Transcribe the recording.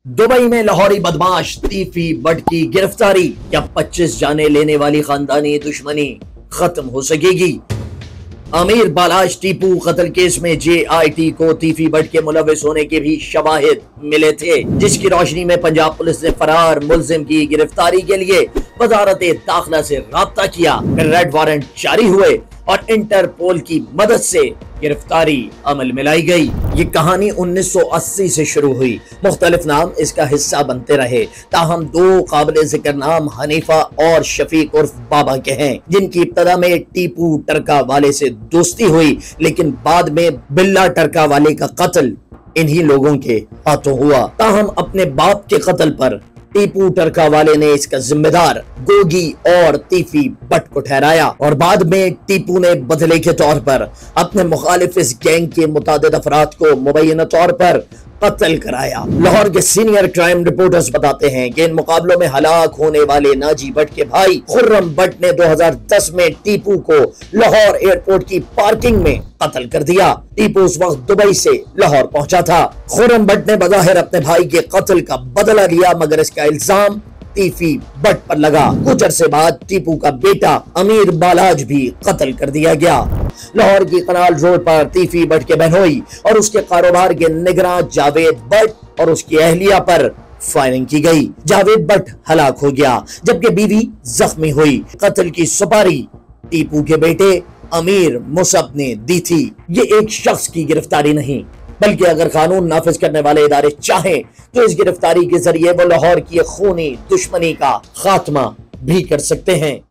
Dubai में लाहौरी बदमाश तीफी but की गिरफ्तारी। क्या 25 जाने लेने वाली खानदानी दुश्मनी खत्म हो सकेगी? अमीर बालाज टीपू कत्ल केस में JIT को तीफी बट के मुलविस होने के भी शवाहिद मिले थे, जिसकी रोशनी में पंजाब पुलिस ने फरार मुलजिम की गिरफ्तारी के लिए वजारत दाखिला से राब्ता किया। रेड वारंट जारी हुए और इंटरपोल की मदद से गिरफ्तारी अमल में लाई गई। ये कहानी 1980 से शुरू हुई। मुख्तलिफ नाम इसका हिस्सा बनते रहे, ताहम दो काबिल जिक्र नाम हनीफा और शफीक उर्फ बाबा के हैं, जिनकी इब्तदा में टीपू टरका वाले से दोस्ती हुई, लेकिन बाद में बिल्ला टरका वाले का कत्ल इन्हीं लोगों के हाथों हुआ। ताहम अपने बाप के कत्ल पर टीपू टरका वाले ने इसका जिम्मेदार गोगी और तीफी बट को ठहराया और बाद में टीपू ने बदले के तौर पर अपने मुखालिफ इस गैंग के मुतादिद अफराद को मुबैना तौर पर कत्ल कराया। लाहौर के सीनियर क्राइम रिपोर्टर्स बताते हैं कि इन मुकाबलों में हलाक होने वाले नाजी बट के भाई खुर्रम बट ने 2010 में टीपू को लाहौर एयरपोर्ट की पार्किंग में कत्ल कर दिया। टीपू उस वक्त दुबई से लाहौर पहुंचा था। खुर्रम बट ने बज़ाहिर अपने भाई के कत्ल का बदला लिया, मगर इसका इल्जाम तीफी बट पर लगा। कुछ अरसे बाद टीपू का बेटा अमीर बालाज भी कत्ल कर दिया गया। लाहौर की कनाल रोड पर तीफी बट के बहनोई और उसके कारोबार के निगरान जावेद बट और उसकी अहलिया पर फायरिंग की गई। जावेद बट हलाक हो गया, जबकि बीवी जख्मी हुई। कत्ल की सुपारी टीपू के बेटे अमीर मुसब ने दी थी। ये एक शख्स की गिरफ्तारी नहीं, बल्कि अगर कानून नाफिज करने वाले इदारे चाहें तो इस गिरफ्तारी के जरिए वो लाहौर की खूनी दुश्मनी का खात्मा भी कर सकते हैं।